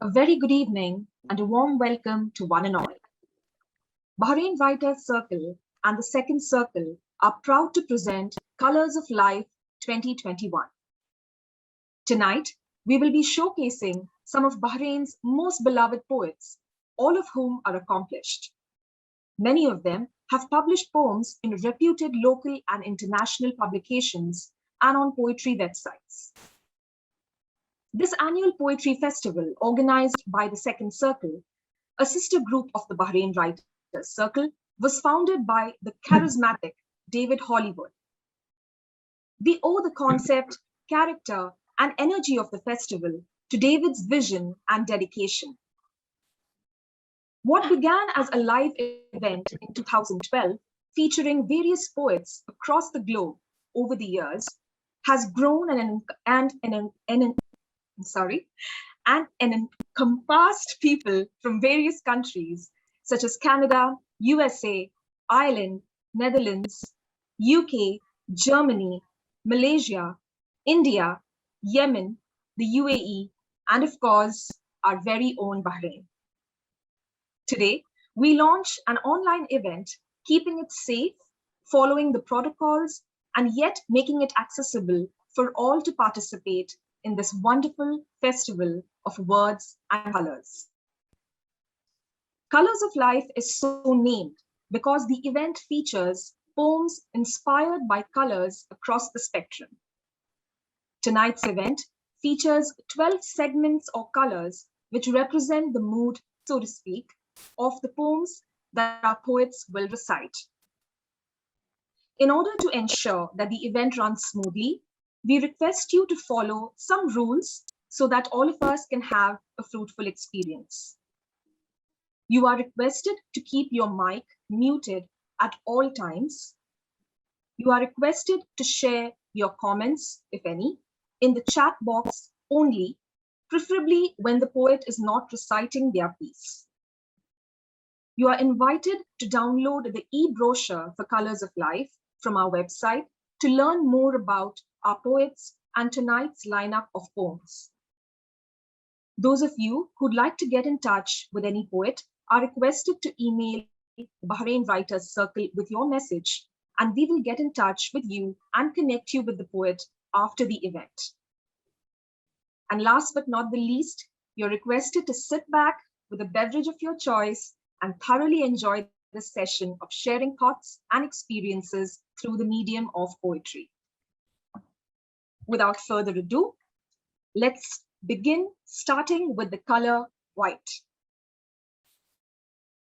A very good evening and a warm welcome to one and all. Bahrain Writers Circle and the Second Circle are proud to present Colors of Life 2021. Tonight, we will be showcasing some of Bahrain's most beloved poets, all of whom are accomplished. Many of them have published poems in reputed local and international publications and on poetry websites. This annual poetry festival, organized by the Second Circle, a sister group of the Bahrain Writers Circle, was founded by the charismatic David Hollywood. We owe the concept, character, and energy of the festival to David's vision and dedication. What began as a live event in 2012, featuring various poets across the globe over the years, has grown and encompassed people from various countries such as Canada, USA, Ireland, Netherlands, UK, Germany, Malaysia, India, Yemen, the UAE, and of course, our very own Bahrain. Today, we launch an online event, keeping it safe, following the protocols, and yet making it accessible for all to participate in this wonderful festival of words and colors. Colors of Life is so named because the event features poems inspired by colors across the spectrum. Tonight's event features 12 segments or colors which represent the mood, so to speak, of the poems that our poets will recite. In order to ensure that the event runs smoothly, we request you to follow some rules so that all of us can have a fruitful experience. You are requested to keep your mic muted at all times. You are requested to share your comments, if any, in the chat box only, preferably when the poet is not reciting their piece. You are invited to download the e-brochure for Colors of Life from our website to learn more about our poets and tonight's lineup of poems. Those of you who'd like to get in touch with any poet are requested to email Bahrain Writers Circle with your message, and we will get in touch with you and connect you with the poet after the event. And last but not the least, you're requested to sit back with a beverage of your choice and thoroughly enjoy this session of sharing thoughts and experiences through the medium of poetry. Without further ado, let's begin, starting with the color white.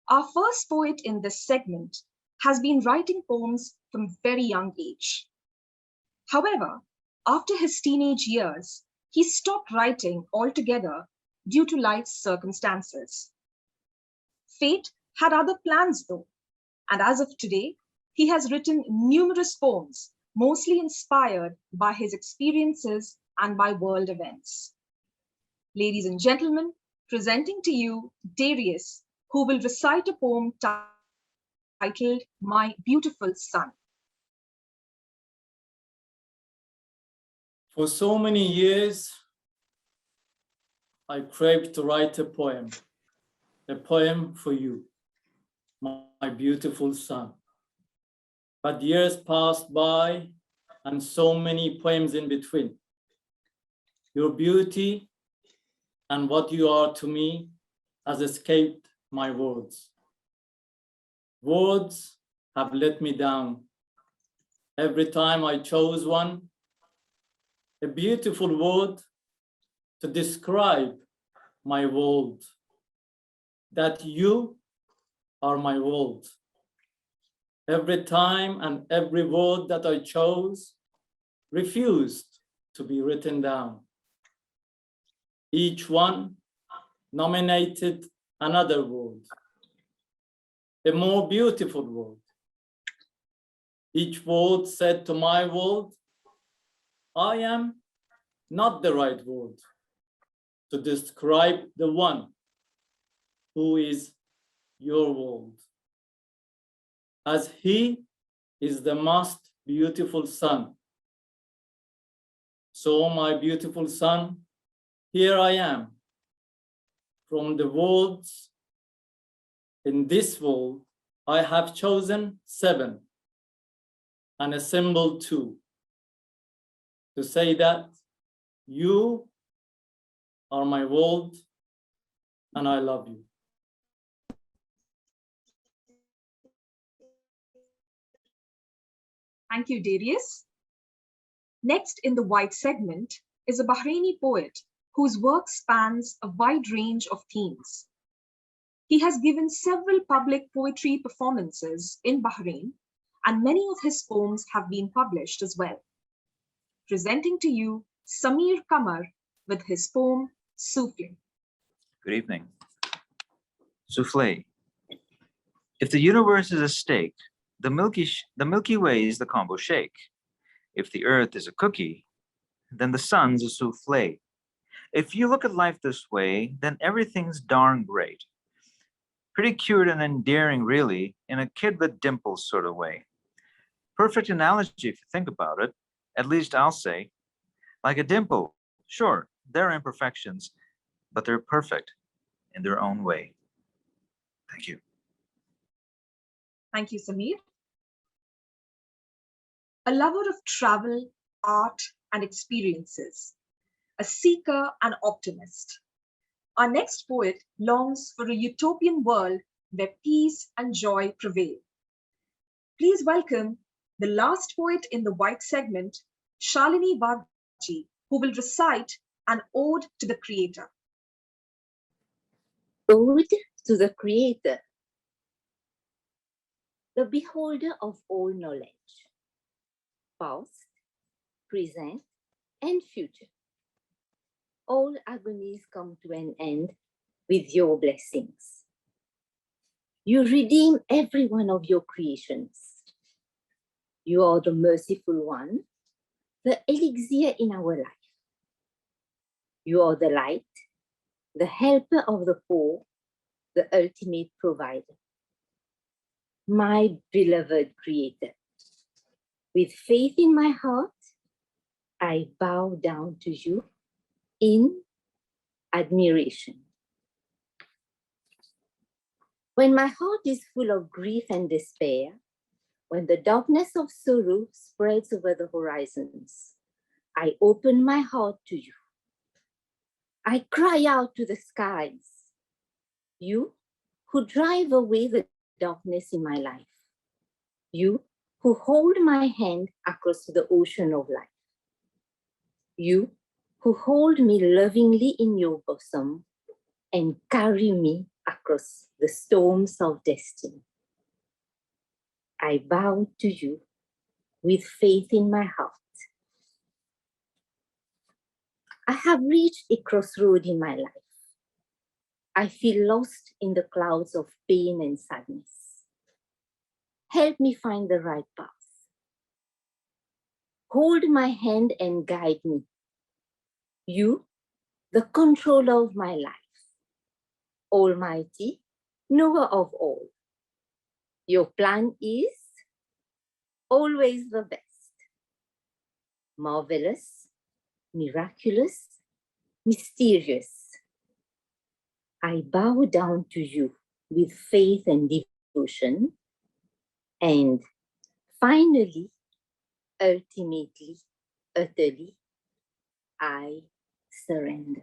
Our first poet in this segment has been writing poems from a very young age. However, after his teenage years, he stopped writing altogether due to life's circumstances. Fate had other plans though, and as of today, he has written numerous poems, mostly inspired by his experiences and by world events. Ladies and gentlemen, presenting to you Darius, who will recite a poem titled My Beautiful Son. For so many years, I craved to write a poem for you, my beautiful son. But years passed by and so many poems in between. Your beauty and what you are to me has escaped my words. Words have let me down. Every time I chose one, a beautiful word to describe my world, that you are my world. Every time and every word that I chose refused to be written down. Each one nominated another word, a more beautiful word. Each word said to my word, I am not the right word to describe the one who is your world, as he is the most beautiful son. So, my beautiful son, here I am, from the worlds in this world, I have chosen 7 and assembled 2 to say that you are my world and I love you. Thank you, Darius. Next in the white segment is a Bahraini poet whose work spans a wide range of themes. He has given several public poetry performances in Bahrain, and many of his poems have been published as well. Presenting to you Samir Kamar with his poem, Souffle. Good evening. Souffle. If the universe is a steak, the Milky Way is the combo shake. If the earth is a cookie, then the sun's a souffle. If you look at life this way, then everything's darn great. Pretty cute and endearing, really, in a kid with dimples sort of way. Perfect analogy if you think about it, at least I'll say. Like a dimple, sure, there are imperfections, but they're perfect in their own way. Thank you. Thank you, Samir. A lover of travel, art, and experiences, a seeker and optimist. Our next poet longs for a utopian world where peace and joy prevail. Please welcome the last poet in the white segment, Shalini Bagchi, who will recite an ode to the Creator. Ode to the Creator, the beholder of all knowledge, past, present, and future. All agonies come to an end with your blessings. You redeem every one of your creations. You are the merciful one, the elixir in our life. You are the light, the helper of the poor, the ultimate provider. My beloved Creator, with faith in my heart, I bow down to you in admiration. When my heart is full of grief and despair, when the darkness of sorrow spreads over the horizons, I open my heart to you. I cry out to the skies, you who drive away the darkness in my life, you who hold my hand across the ocean of life, you who hold me lovingly in your bosom and carry me across the storms of destiny. I bow to you with faith in my heart. I have reached a crossroad in my life. I feel lost in the clouds of pain and sadness. Help me find the right path. Hold my hand and guide me. You, the controller of my life, Almighty, knower of all. Your plan is always the best. Marvelous, miraculous, mysterious. I bow down to you with faith and devotion. And finally, ultimately, utterly, I surrender.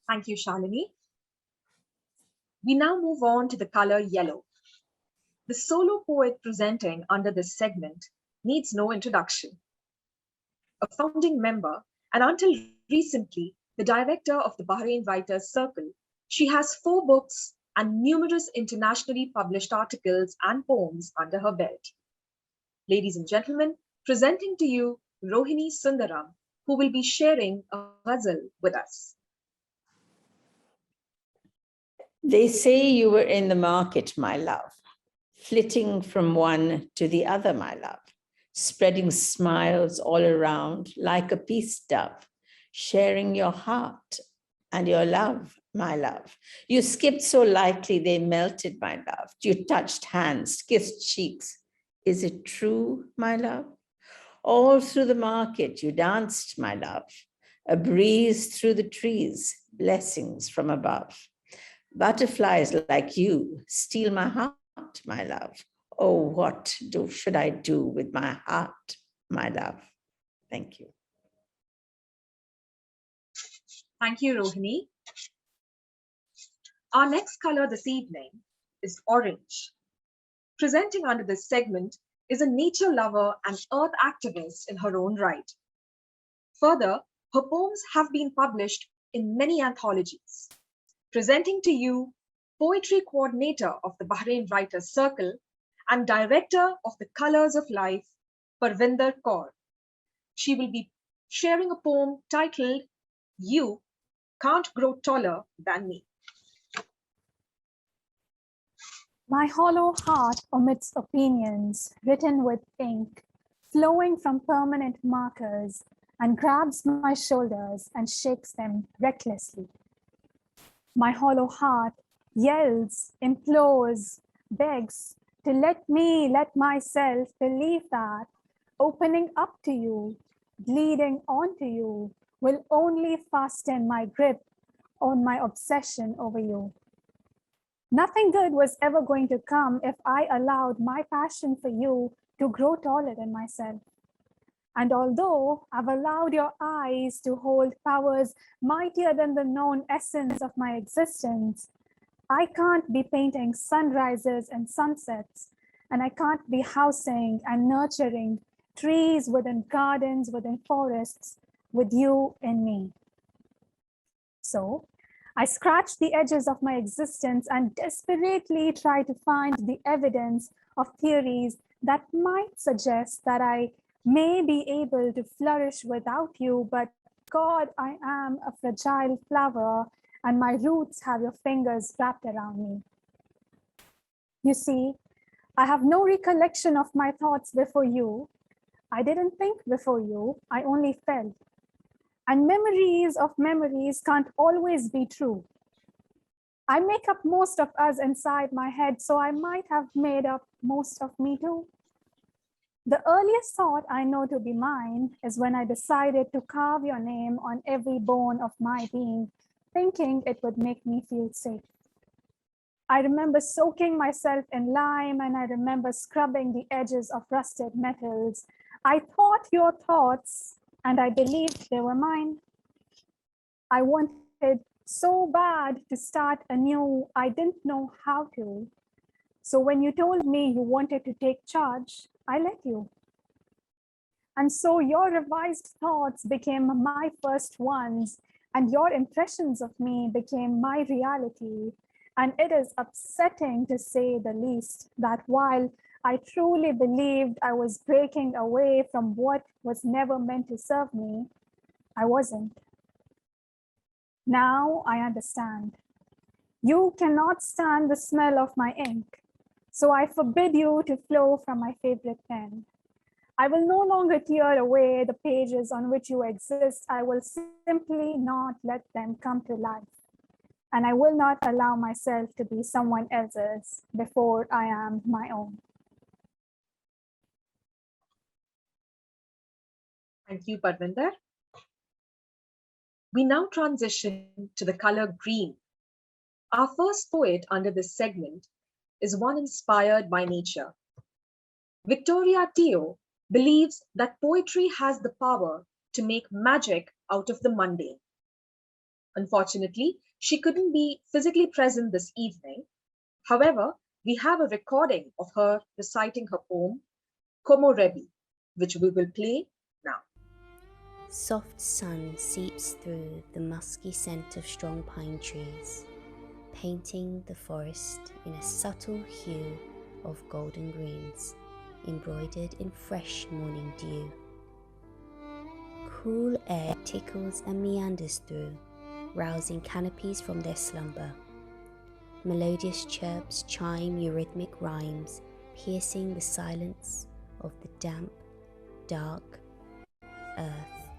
Thank you, Shalini. We now move on to the color yellow. The solo poet presenting under this segment needs no introduction. A founding member, and until recently, the director of the Bahrain Writers Circle, she has 4 books and numerous internationally published articles and poems under her belt. Ladies and gentlemen, presenting to you Rohini Sundaram, who will be sharing a ghazal with us. They say you were in the market, my love, flitting from one to the other, my love, spreading smiles all around like a peace dove, sharing your heart and your love, my love. You skipped so lightly, they melted, my love. You touched hands, kissed cheeks. Is it true, my love? All through the market, you danced, my love. A breeze through the trees, blessings from above. Butterflies like you steal my heart, my love. Oh, what should I do with my heart, my love? Thank you. Thank you, Rohini. Our next color this evening is orange. Presenting under this segment is a nature lover and earth activist in her own right. Further, her poems have been published in many anthologies. Presenting to you, poetry coordinator of the Bahrain Writers Circle and director of the Colors of Life, Parvinder Kaur. She will be sharing a poem titled, You Can't Grow Taller Than Me. My hollow heart omits opinions written with ink, flowing from permanent markers, and grabs my shoulders and shakes them recklessly. My hollow heart yells, implores, begs to let myself believe that opening up to you, bleeding onto you, will only fasten my grip on my obsession over you. Nothing good was ever going to come if I allowed my passion for you to grow taller than myself. And although I've allowed your eyes to hold powers mightier than the known essence of my existence, I can't be painting sunrises and sunsets, and I can't be housing and nurturing trees within gardens, within forests, with you in me. So I scratch the edges of my existence and desperately try to find the evidence of theories that might suggest that I may be able to flourish without you, but God, I am a fragile flower and my roots have your fingers wrapped around me. You see, I have no recollection of my thoughts before you. I didn't think before you, I only felt. And memories of memories can't always be true. I make up most of us inside my head, so I might have made up most of me too. The earliest thought I know to be mine is when I decided to carve your name on every bone of my being, thinking it would make me feel safe. I remember soaking myself in lime, and I remember scrubbing the edges of rusted metals. I thought your thoughts, and I believed they were mine. I wanted so bad to start anew, I didn't know how to. So when you told me you wanted to take charge, I let you. And so your revised thoughts became my first ones, and your impressions of me became my reality. And it is upsetting, to say the least, that while I truly believed I was breaking away from what was never meant to serve me, I wasn't. Now I understand. You cannot stand the smell of my ink, so I forbid you to flow from my favorite pen. I will no longer tear away the pages on which you exist. I will simply not let them come to life. And I will not allow myself to be someone else's before I am my own. Thank you, Parvinder. We now transition to the color green. Our first poet under this segment is one inspired by nature. Victoria Teo believes that poetry has the power to make magic out of the mundane. Unfortunately, she couldn't be physically present this evening. However, we have a recording of her reciting her poem, Como Rebi, which we will play now. Soft sun seeps through the musky scent of strong pine trees, painting the forest in a subtle hue of golden greens, embroidered in fresh morning dew. Cool air tickles and meanders through, rousing canopies from their slumber. Melodious chirps chime eurythmic rhymes, piercing the silence of the damp, dark earth.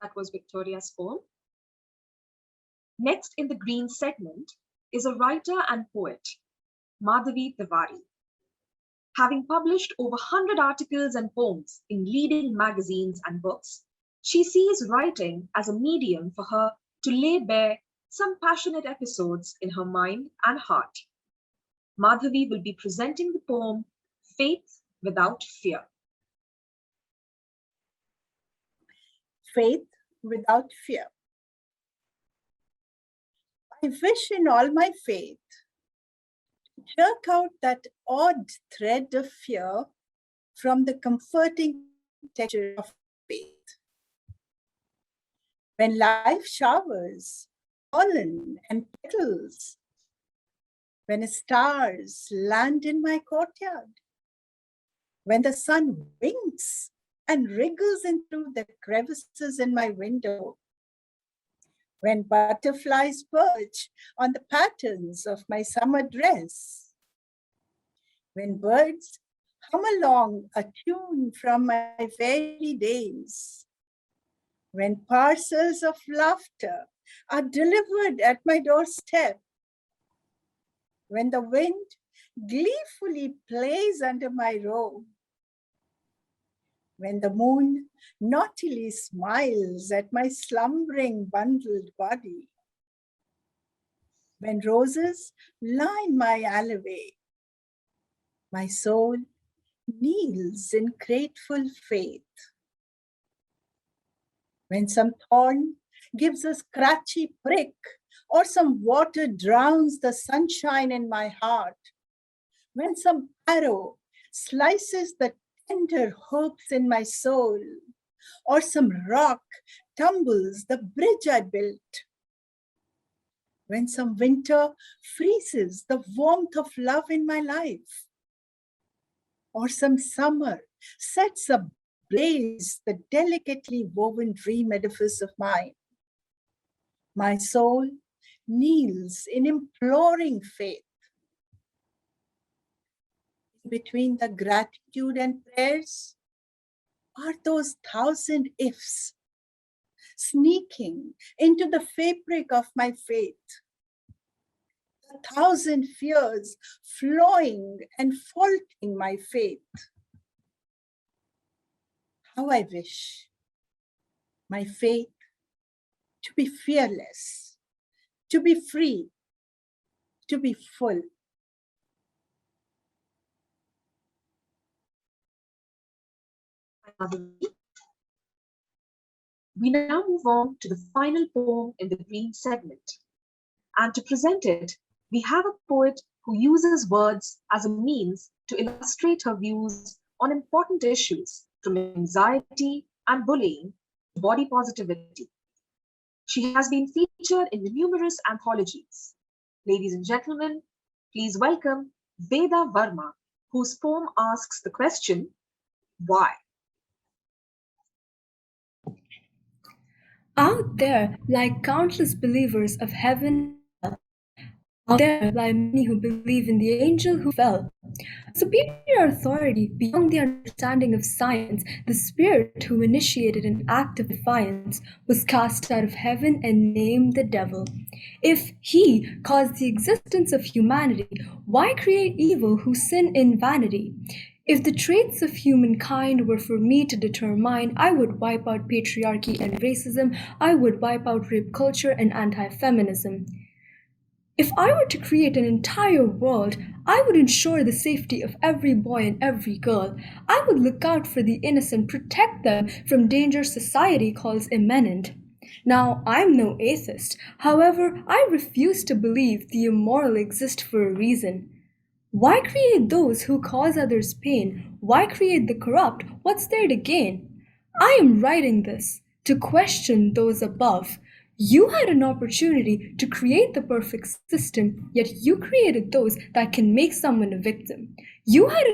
That was Victoria's poem. Next in the green segment is a writer and poet, Madhavi Tiwari. Having published over 100 articles and poems in leading magazines and books, she sees writing as a medium for her to lay bare some passionate episodes in her mind and heart. Madhavi will be presenting the poem Faith Without Fear. Faith without fear. I wish in all my faith to jerk out that odd thread of fear from the comforting texture of faith. When life showers pollen and petals, when stars land in my courtyard, when the sun winks and wriggles into the crevices in my window, when butterflies perch on the patterns of my summer dress, when birds hum along a tune from my very days, when parcels of laughter are delivered at my doorstep, when the wind gleefully plays under my robe, when the moon naughtily smiles at my slumbering bundled body, when roses line my alleyway, my soul kneels in grateful faith. When some thorn gives a scratchy prick, or some water drowns the sunshine in my heart, when some arrow slices the tender hopes in my soul, or some rock tumbles the bridge I built, when some winter freezes the warmth of love in my life, or some summer sets ablaze the delicately woven dream edifice of mine, my soul kneels in imploring faith. Between the gratitude and prayers are those thousand ifs, sneaking into the fabric of my faith, a thousand fears flowing and faulting my faith. How I wish my faith to be fearless, to be free, to be full. We now move on to the final poem in the green segment. And to present it, we have a poet who uses words as a means to illustrate her views on important issues, from anxiety and bullying to body positivity. She has been featured in numerous anthologies. Ladies and gentlemen, please welcome Veda Verma, whose poem asks the question, why? Out there lie countless believers of heaven. Out there lie many who believe in the angel who fell. A superior authority beyond the understanding of science, the spirit who initiated an act of defiance, was cast out of heaven and named the devil. If he caused the existence of humanity, why create evil who sin in vanity? If the traits of humankind were for me to determine, I would wipe out patriarchy and racism, I would wipe out rape culture and anti-feminism. If I were to create an entire world, I would ensure the safety of every boy and every girl. I would look out for the innocent, protect them from danger society calls imminent. Now, I'm no atheist. However, I refuse to believe the immoral exist for a reason. Why create those who cause others pain? Why create the corrupt? What's there to gain? I am writing this to question those above. You had an opportunity to create the perfect system, yet you created those that can make someone a victim. You had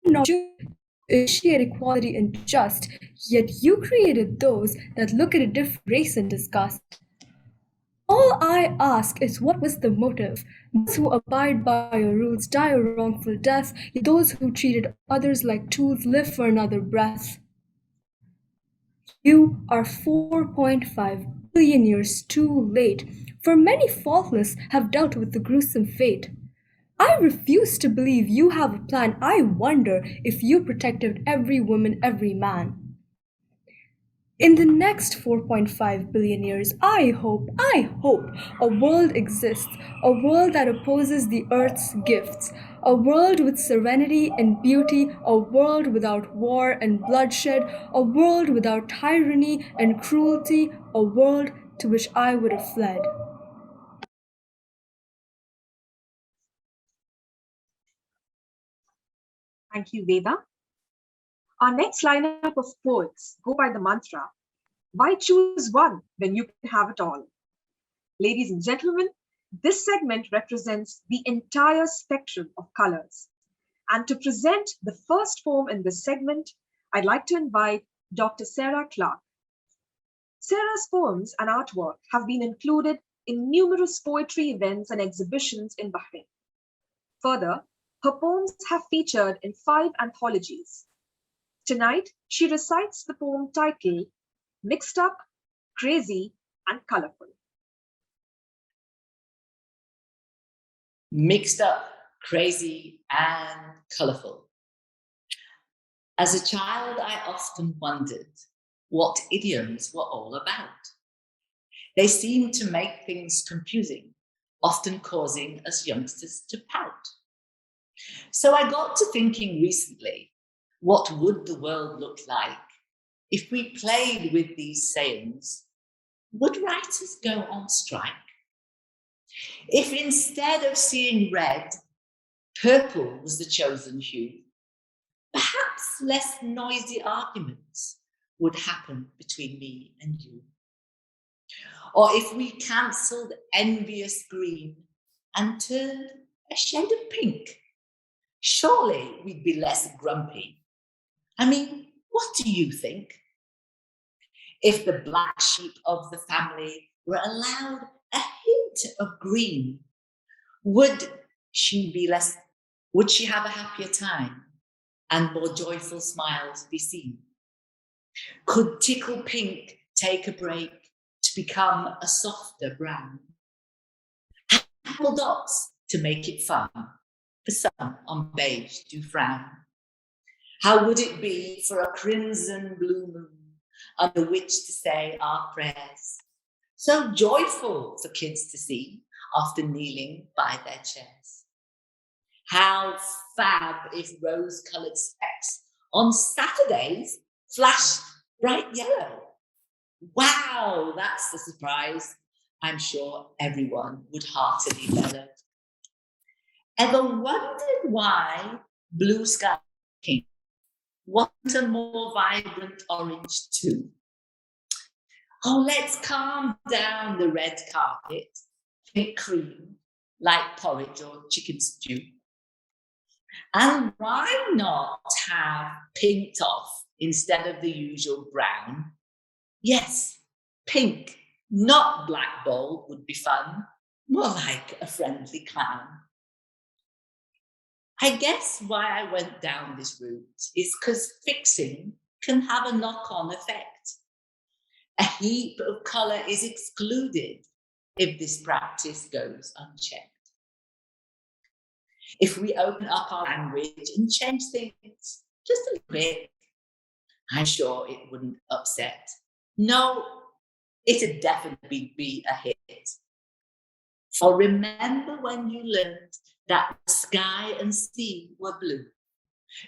an opportunity to initiate equality and just, yet you created those that look at a different race in disgust. All I ask is, what was the motive? Those who abide by your rules die a wrongful death, yet those who treated others like tools live for another breath. You are 4.5 billion years too late, for many faultless have dealt with the gruesome fate. I refuse to believe you have a plan. I wonder if you protected every woman, every man. In the next 4.5 billion years, I hope a world exists, a world that opposes the earth's gifts, a world with serenity and beauty, a world without war and bloodshed, a world without tyranny and cruelty, a world to which I would have fled. Thank you, Veda. Our next lineup of poets go by the mantra, why choose one when you can have it all? Ladies and gentlemen, this segment represents the entire spectrum of colors. And to present the first poem in this segment, I'd like to invite Dr. Sarah Clark. Sarah's poems and artwork have been included in numerous poetry events and exhibitions in Bahrain. Further, her poems have featured in 5 anthologies. Tonight, she recites the poem titled Mixed Up, Crazy, and Colorful. Mixed up, crazy, and colorful. As a child, I often wondered what idioms were all about. They seemed to make things confusing, often causing us youngsters to pout. So I got to thinking recently, what would the world look like if we played with these sayings? Would writers go on strike? If instead of seeing red, purple was the chosen hue, perhaps less noisy arguments would happen between me and you. Or if we cancelled envious green and turned a shade of pink, surely we'd be less grumpy. I mean, what do you think? If the black sheep of the family were allowed a hint of green, would she have a happier time and more joyful smiles be seen? Could tickle pink take a break to become a softer brown? Apple dots to make it fun, for some on beige do frown. How would it be for a crimson blue moon under which to say our prayers? So joyful for kids to see after kneeling by their chairs. How fab if rose-coloured specks on Saturdays flashed bright yellow. Wow, that's the surprise. I'm sure everyone would heartily bellow. Ever wondered why blue sky pink wasn't a more vibrant orange too? Oh, let's calm down the red carpet, pink cream, like porridge or chicken stew. And why not have pinked off instead of the usual brown? Yes, pink, not black bold would be fun, more like a friendly clown. I guess why I went down this route is because fixing can have a knock-on effect. A heap of colour is excluded if this practice goes unchecked. If we open up our language and change things just a little bit, I'm sure it wouldn't upset. No, it'd definitely be a hit. For remember when you learned that sky and sea were blue,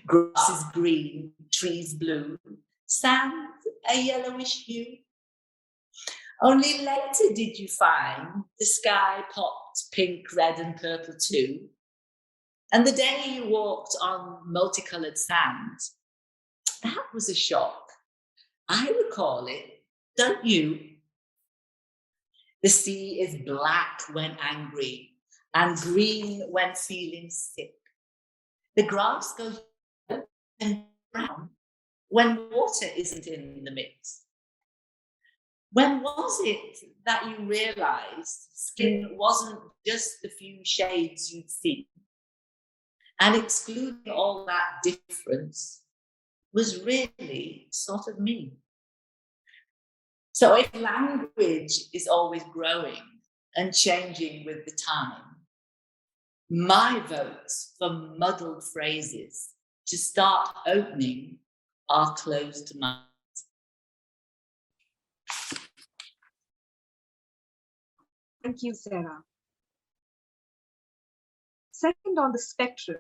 grass is green, trees blue, sand a yellowish hue? Only later did you find the sky popped pink, red and purple too. And the day you walked on multicoloured sand, that was a shock. I recall it, don't you? The sea is black when angry and green when feeling sick. The grass goes yellow and brown when water isn't in the mix. When was it that you realised skin wasn't just the few shades you'd seen? And excluding all that difference was really sort of me. So if language is always growing and changing with the time, my votes for muddled phrases to start opening our closed minds. Thank you, Sarah. Second on the spectrum,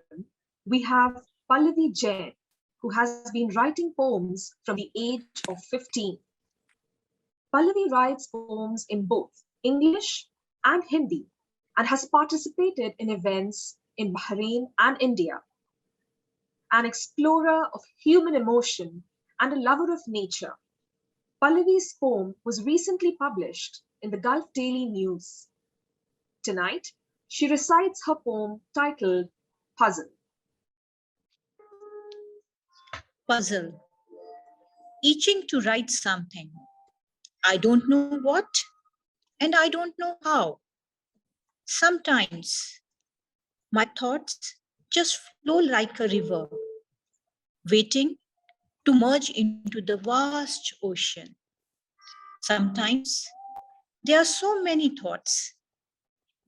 we have Pallavi Jain, who has been writing poems from the age of 15. Pallavi writes poems in both English and Hindi and has participated in events in Bahrain and India. An explorer of human emotion and a lover of nature, Pallavi's poem was recently published in the Gulf Daily News. Tonight, she recites her poem titled Puzzle. Puzzle. Itching to write something. I don't know what, and I don't know how. Sometimes my thoughts just flow like a river, waiting to merge into the vast ocean. Sometimes there are so many thoughts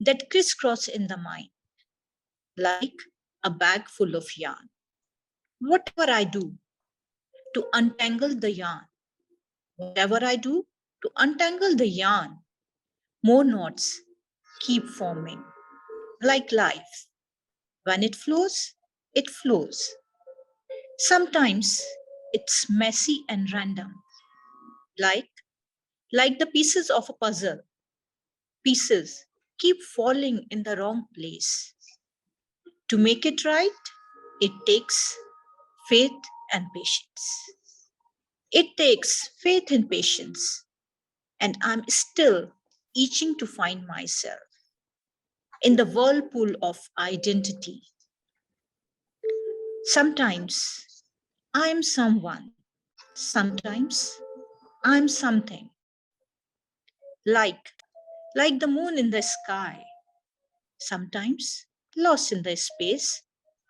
that crisscross in the mind, like a bag full of yarn. Whatever I do to untangle the yarn, whatever I do to untangle the yarn, more knots keep forming, like life. When it flows, it flows. Sometimes it's messy and random, like the pieces of a puzzle. Pieces keep falling in the wrong place. To make it right, it takes faith and patience. It takes faith and patience, and I'm still itching to find myself in the whirlpool of identity. Sometimes I am someone, sometimes I'm something, like the moon in the sky, sometimes lost in the space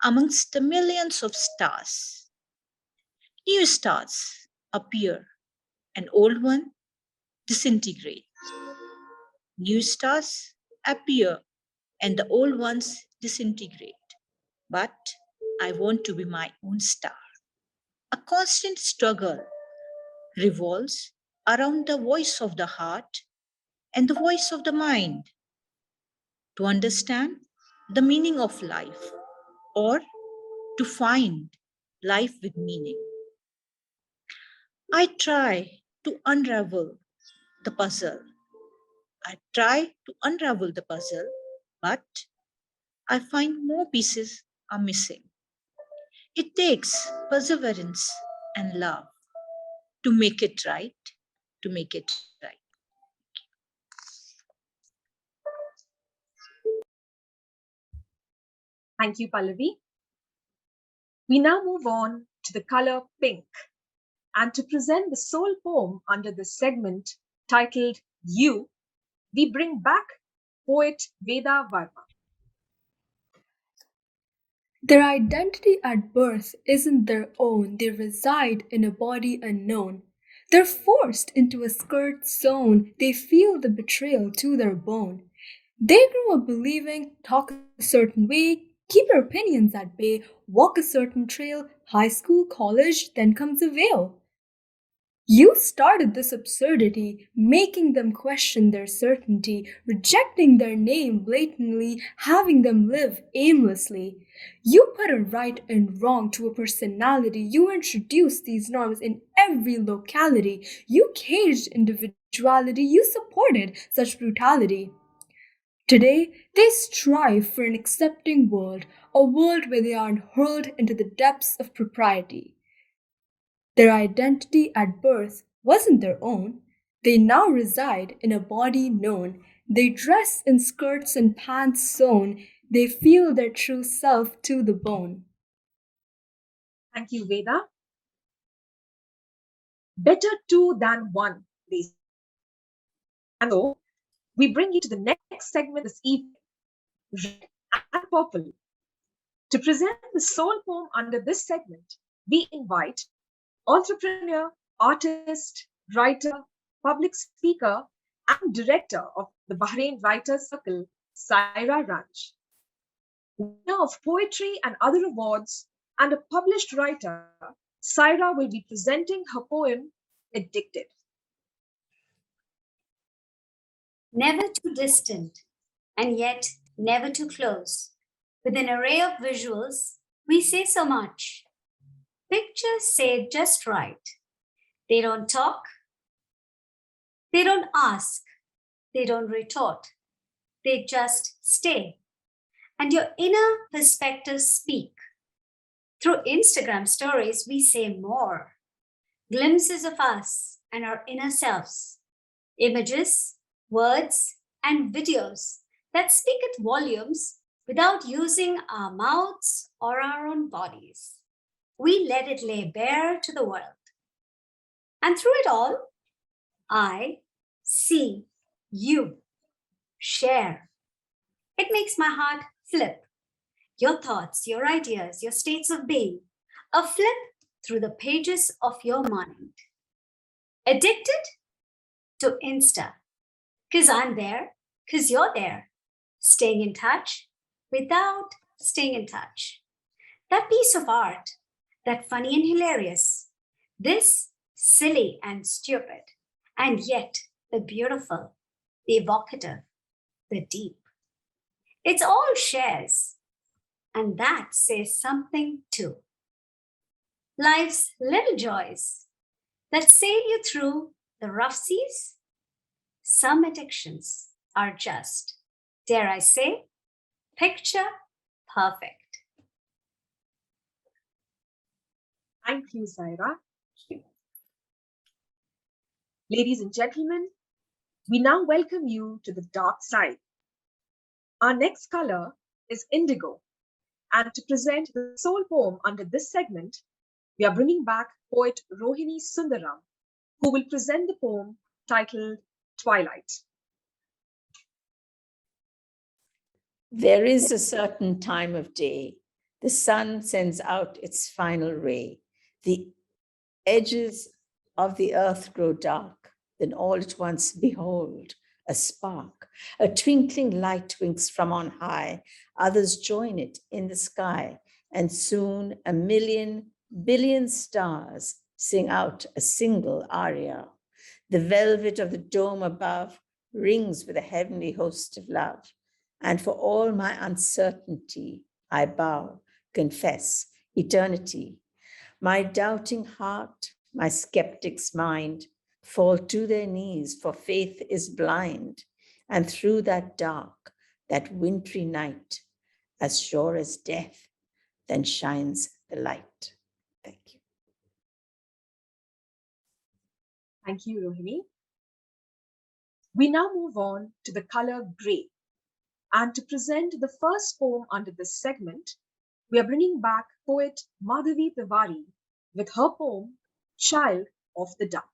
amongst the millions of stars. New stars appear, and old ones disintegrate. New stars appear, and the old ones disintegrate. But I want to be my own star. A constant struggle revolves around the voice of the heart and the voice of the mind to understand the meaning of life or to find life with meaning. I try to unravel the puzzle. I try to unravel the puzzle, but I find more pieces are missing. It takes perseverance and love to make it right, to make it right. Thank you, Pallavi. We now move on to the color pink and to present the sole poem under this segment titled You, we bring back poet Veda Varma. Their identity at birth isn't their own, they reside in a body unknown. They're forced into a skirt zone, they feel the betrayal to their bone. They grew up believing, talk a certain way, keep their opinions at bay, walk a certain trail, high school, college, then comes a veil. You started this absurdity, making them question their certainty, rejecting their name blatantly, having them live aimlessly. You put a right and wrong to a personality. You introduced these norms in every locality. You caged individuality. You supported such brutality. Today, they strive for an accepting world, a world where they aren't hurled into the depths of propriety. Their identity at birth wasn't their own. They now reside in a body known. They dress in skirts and pants sewn. They feel their true self to the bone. Thank you, Veda. Better two than one, they say. And so we bring you to the next segment this evening, Red and Purple. To present the sole poem under this segment, we invite entrepreneur, artist, writer, public speaker and director of the Bahrain Writers Circle, Saira Ranj. Winner of poetry and other awards and a published writer, Saira will be presenting her poem, Addicted. Never too distant, and yet never too close. With an array of visuals, we say so much. Pictures say it just right. They don't talk, they don't ask, they don't retort, they just stay. And your inner perspectives speak. Through Instagram stories, we say more. Glimpses of us and our inner selves. Images, words, and videos that speak at volumes without using our mouths or our own bodies. We let it lay bare to the world. And through it all, I see you share. It makes my heart flip. Your thoughts, your ideas, your states of being, a flip through the pages of your mind. Addicted to Insta, because I'm there, because you're there. Staying in touch without staying in touch. That piece of art, that funny and hilarious, this silly and stupid, and yet the beautiful, the evocative, the deep. It's all shares, and that says something too. Life's little joys that sail you through the rough seas. Some addictions are just, dare I say, picture perfect. Thank you, Saira. Ladies and gentlemen, we now welcome you to the dark side. Our next color is indigo, and to present the sole poem under this segment, we are bringing back poet Rohini Sundaram, who will present the poem titled Twilight. There is a certain time of day. The sun sends out its final ray. The edges of the earth grow dark. Then all at once, behold, a spark. A twinkling light winks from on high. Others join it in the sky. And soon 1,000,000,000,000 stars sing out a single aria. The velvet of the dome above rings with a heavenly host of love. And for all my uncertainty, I bow, confess eternity. My doubting heart, my skeptic's mind fall to their knees, for faith is blind. And through that dark, that wintry night, as sure as death, then shines the light. Thank you. Thank you, Rohini. We now move on to the color gray. And to present the first poem under this segment, we are bringing back poet Madhavi Tiwari with her poem, Child of the Dark.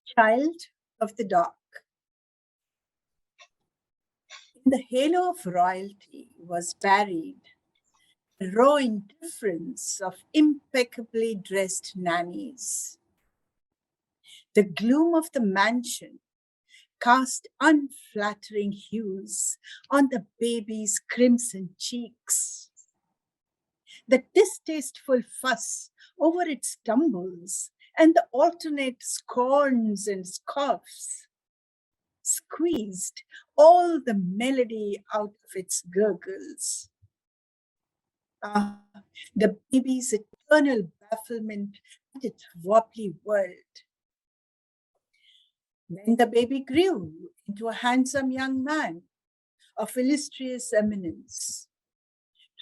Child of the Dark. In the halo of royalty was buried the raw indifference of impeccably dressed nannies. The gloom of the mansion cast unflattering hues on the baby's crimson cheeks. The distasteful fuss over its tumbles and the alternate scorns and scoffs squeezed all the melody out of its gurgles. Ah, the baby's eternal bafflement at its wobbly world. Then the baby grew into a handsome young man of illustrious eminence.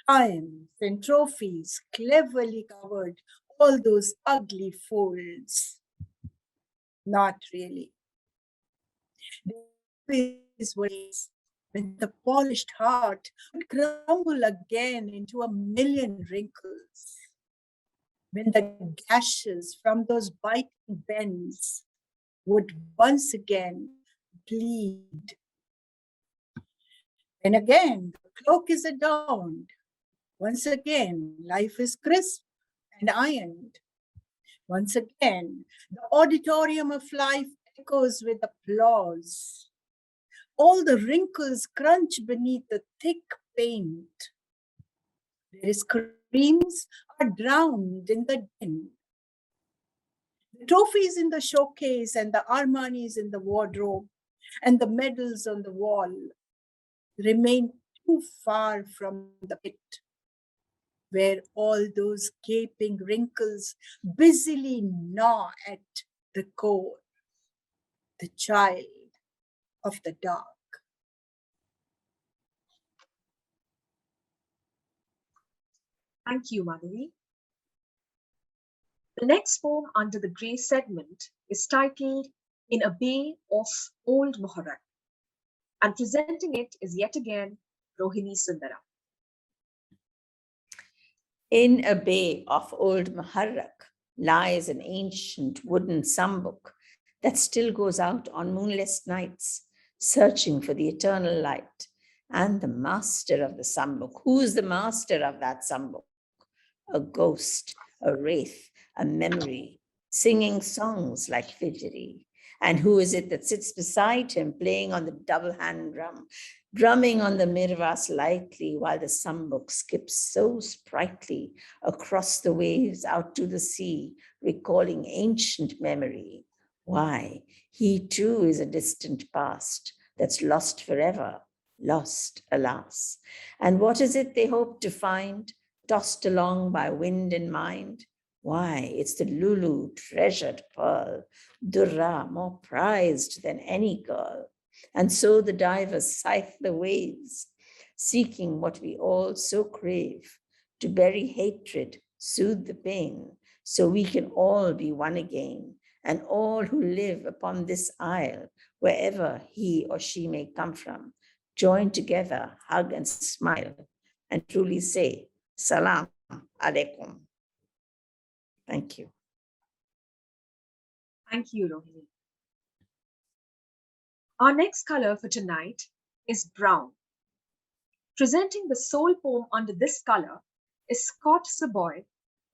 Triumphs and trophies cleverly covered all those ugly folds. Not really. His ways, when the polished heart would crumble again into 1,000,000 wrinkles. When the gashes from those biting bends would once again bleed. And again, the cloak is adorned. Once again, life is crisp and ironed. Once again, the auditorium of life echoes with applause. All the wrinkles crunch beneath the thick paint. Their screams are drowned in the din. The trophies in the showcase and the Armanis in the wardrobe and the medals on the wall remain too far from the pit, where all those gaping wrinkles busily gnaw at the core, the child of the dark. Thank you, Madhavi. The next poem under the grey segment is titled In a Bay of Old Muharram, and presenting it is yet again Rohini Sundaram. In a bay of old Muharrak lies an ancient wooden sambuk that still goes out on moonless nights, searching for the eternal light. And the master of the sambuk, who's the master of that sambuk? A ghost, a wraith, a memory, singing songs like Fijri. And who is it that sits beside him, playing on the double hand drum, drumming on the mirvas lightly, while the sambuk skips so sprightly across the waves out to the sea, recalling ancient memory? Why, he too is a distant past that's lost forever, lost, alas. And what is it they hope to find, tossed along by wind and mind? Why, it's the Lulu treasured pearl, Durra more prized than any girl. And so the divers scythe the waves, seeking what we all so crave, to bury hatred, soothe the pain, so we can all be one again, and all who live upon this isle, wherever he or she may come from, join together, hug and smile, and truly say, Salam alaikum. Thank you. Thank you, Rohini. Our next color for tonight is brown. Presenting the sole poem under this color is Scott Saboy,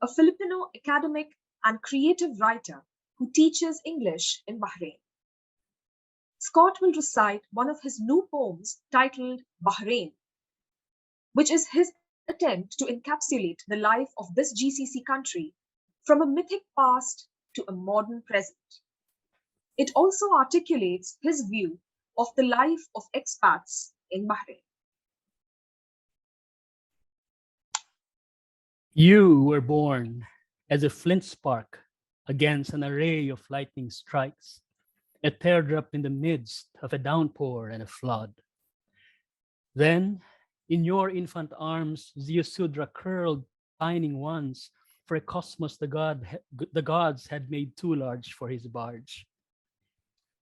a Filipino academic and creative writer who teaches English in Bahrain. Scott will recite one of his new poems titled Bahrain, which is his attempt to encapsulate the life of this GCC country from a mythic past to a modern present. It also articulates his view of the life of expats in Bahrain. You were born as a flint spark against an array of lightning strikes, a teardrop in the midst of a downpour and a flood. Then, in your infant arms, Ziusudra curled pining ones for a cosmos the gods had made too large for his barge.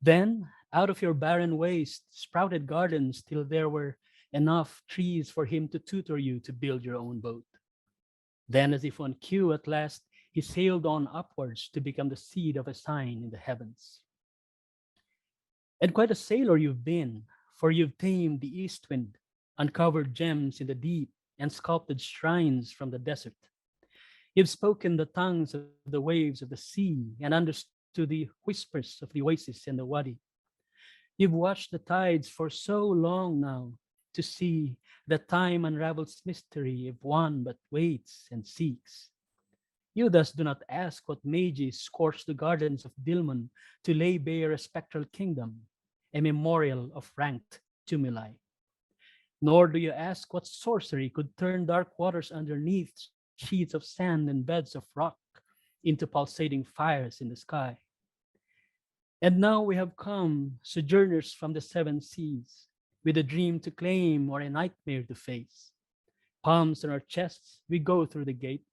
Then, out of your barren waste, sprouted gardens till there were enough trees for him to tutor you to build your own boat. Then, as if on cue at last, he sailed on upwards to become the seed of a sign in the heavens. And quite a sailor you've been, for you've tamed the east wind, uncovered gems in the deep, and sculpted shrines from the desert. You've spoken the tongues of the waves of the sea, and understood the whispers of the oasis and the wadi. You've watched the tides for so long now to see that time unravels mystery if one but waits and seeks. You thus do not ask what mages scorched the gardens of Dilmun to lay bare a spectral kingdom, a memorial of ranked tumuli. Nor do you ask what sorcery could turn dark waters underneath sheets of sand and beds of rock into pulsating fires in the sky. And now we have come, sojourners from the seven seas, with a dream to claim or a nightmare to face. Palms on our chests, we go through the gate.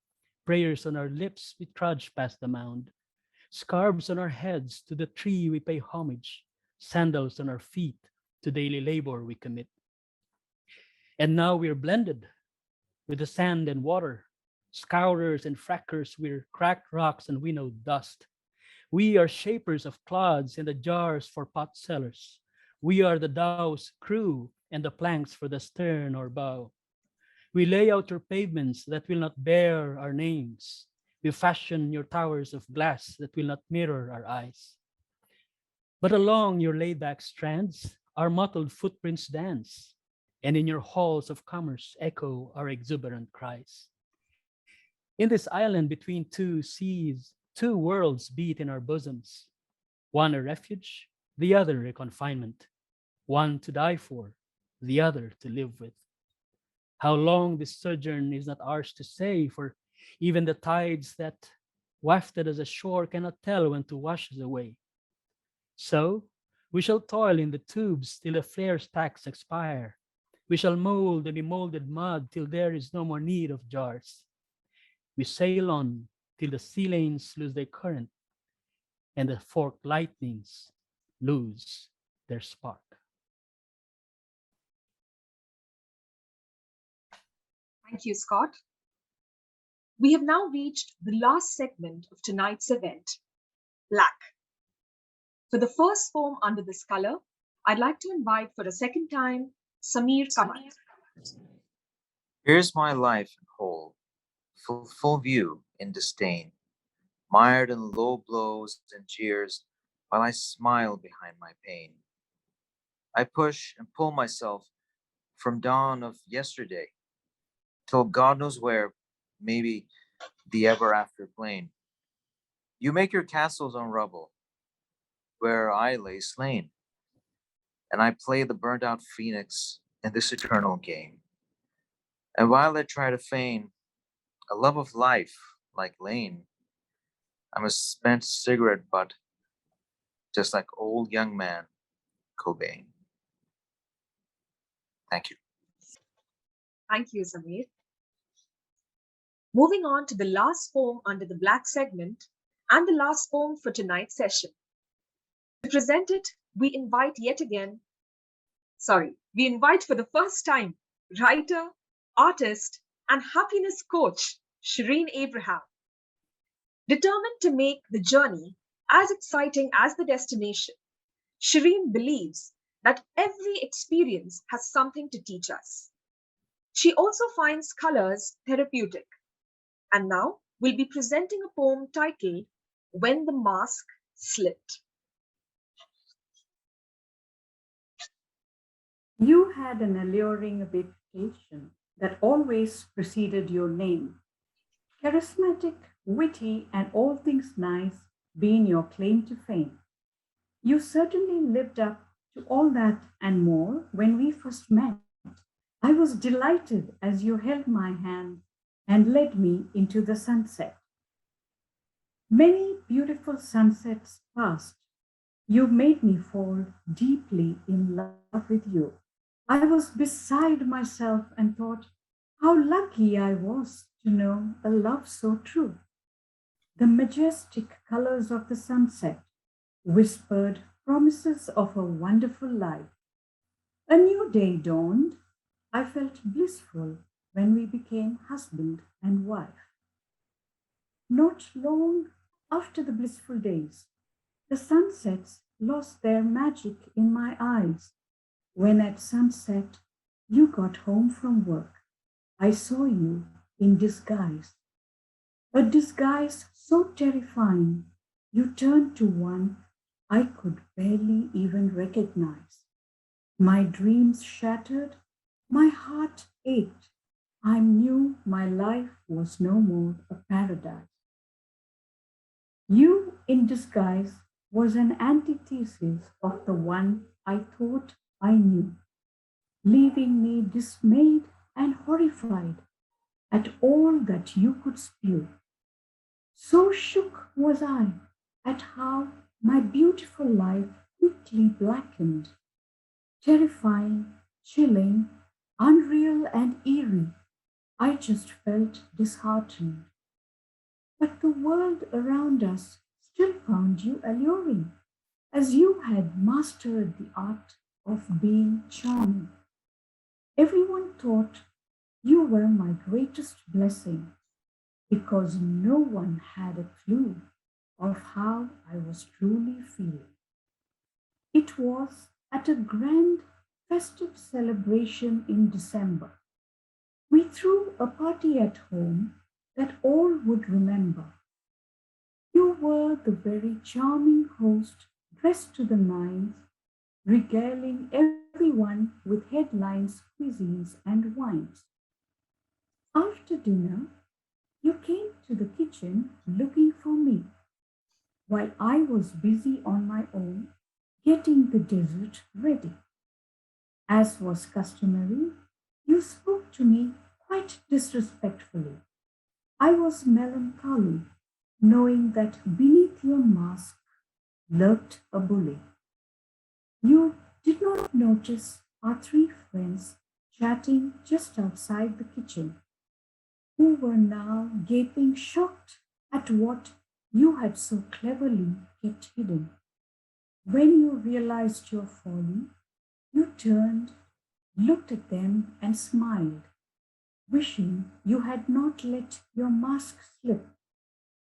Prayers on our lips, we trudge past the mound. Scarves on our heads, to the tree we pay homage. Sandals on our feet, to daily labor we commit. And now we're blended with the sand and water. Scourers and frackers, we're cracked rocks and winnowed dust. We are shapers of clods and the jars for pot sellers. We are the dow's crew and the planks for the stern or bow. We lay out your pavements that will not bear our names. We fashion your towers of glass that will not mirror our eyes. But along your laid-back strands, our mottled footprints dance, and in your halls of commerce echo our exuberant cries. In this island between two seas, two worlds beat in our bosoms, one a refuge, the other a confinement, one to die for, the other to live with. How long this sojourn is not ours to say, for even the tides that wafted us ashore cannot tell when to wash us away. So we shall toil in the tubes till the flare stacks expire. We shall mold and be molded mud till there is no more need of jars. We sail on till the sea lanes lose their current and the forked lightnings lose their spark. Thank you, Scott. We have now reached the last segment of tonight's event, black. For the first poem under this color, I'd like to invite for a second time, Samir Kamat. Here's my life in whole, full view in disdain, mired in low blows and jeers, while I smile behind my pain. I push and pull myself from dawn of yesterday, till God knows where, maybe the ever after plain. You make your castles on rubble, where I lay slain, and I play the burnt out phoenix in this eternal game. And while I try to feign a love of life like Lane, I'm a spent cigarette butt, just like old young man Cobain. Thank you. Thank you, Samir. Moving on to the last poem under the black segment and the last poem for tonight's session. To present it, we invite for the first time, writer, artist, and happiness coach, Shireen Abraham. Determined to make the journey as exciting as the destination, Shireen believes that every experience has something to teach us. She also finds colors therapeutic. And now we'll be presenting a poem titled When the Mask Slipped. You had an alluring reputation that always preceded your name. Charismatic, witty, and all things nice being your claim to fame. You certainly lived up to all that and more when we first met. I was delighted as you held my hand and led me into the sunset. Many beautiful sunsets passed. You made me fall deeply in love with you. I was beside myself and thought how lucky I was to know a love so true. The majestic colors of the sunset whispered promises of a wonderful life. A new day dawned. I felt blissful when we became husband and wife. Not long after the blissful days, the sunsets lost their magic in my eyes. When at sunset you got home from work, I saw you in disguise. A disguise so terrifying, you turned to one I could barely even recognize. My dreams shattered, my heart ached. I knew my life was no more a paradise. You in disguise was an antithesis of the one I thought I knew, leaving me dismayed and horrified at all that you could spew. So shook was I at how my beautiful life quickly blackened, terrifying, chilling, unreal, and eerie. I just felt disheartened. But the world around us still found you alluring, as you had mastered the art of being charming. Everyone thought you were my greatest blessing because no one had a clue of how I was truly feeling. It was at a grand festive celebration in December. We threw a party at home that all would remember. You were the very charming host dressed to the nines, regaling everyone with headlines, cuisines, and wines. After dinner, you came to the kitchen looking for me, while I was busy on my own getting the dessert ready. As was customary, you spoke to me quite disrespectfully. I was melancholy, knowing that beneath your mask lurked a bully. You did not notice our three friends chatting just outside the kitchen, who were now gaping shocked at what you had so cleverly kept hidden. When you realized your folly, you turned, looked at them, and smiled, wishing you had not let your mask slip.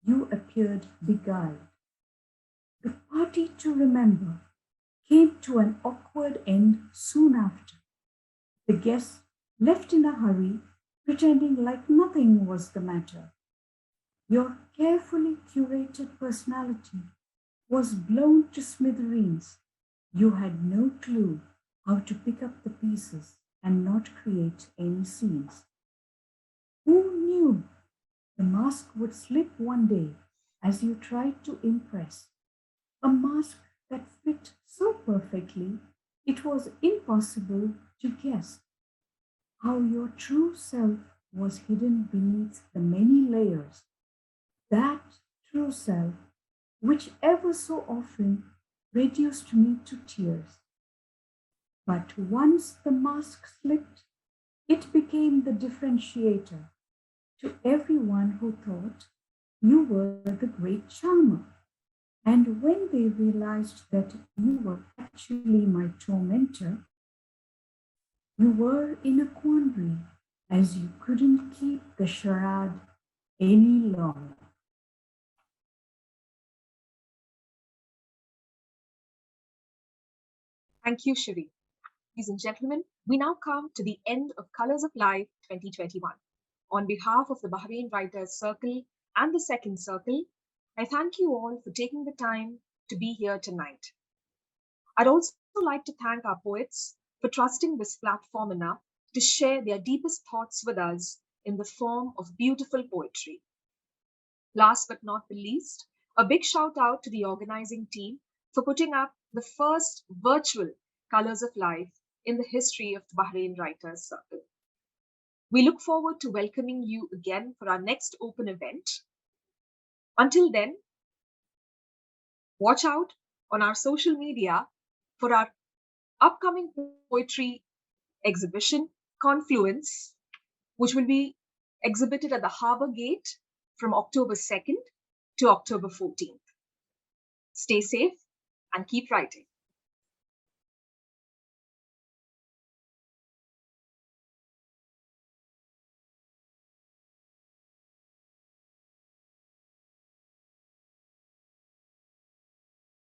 You appeared beguiled. The party to remember came to an awkward end soon after. The guests left in a hurry, pretending like nothing was the matter. Your carefully curated personality was blown to smithereens. You had no clue how to pick up the pieces and not create any scenes. Who knew the mask would slip one day as you tried to impress? A mask that fit so perfectly it was impossible to guess how your true self was hidden beneath the many layers. That true self, which ever so often reduced me to tears. But once the mask slipped, it became the differentiator to everyone who thought you were the great charmer. And when they realized that you were actually my tormentor, you were in a quandary as you couldn't keep the charade any longer. Thank you, Shri. Ladies and gentlemen, we now come to the end of Colors of Life 2021. On behalf of the Bahrain Writers Circle and the Second Circle, I thank you all for taking the time to be here tonight. I'd also like to thank our poets for trusting this platform enough to share their deepest thoughts with us in the form of beautiful poetry. Last but not the least, a big shout out to the organizing team for putting up the first virtual Colors of Life in the history of the Bahrain Writers Circle. We look forward to welcoming you again for our next open event. Until then, watch out on our social media for our upcoming poetry exhibition, Confluence, which will be exhibited at the Harbour Gate from October 2nd to October 14th. Stay safe and keep writing.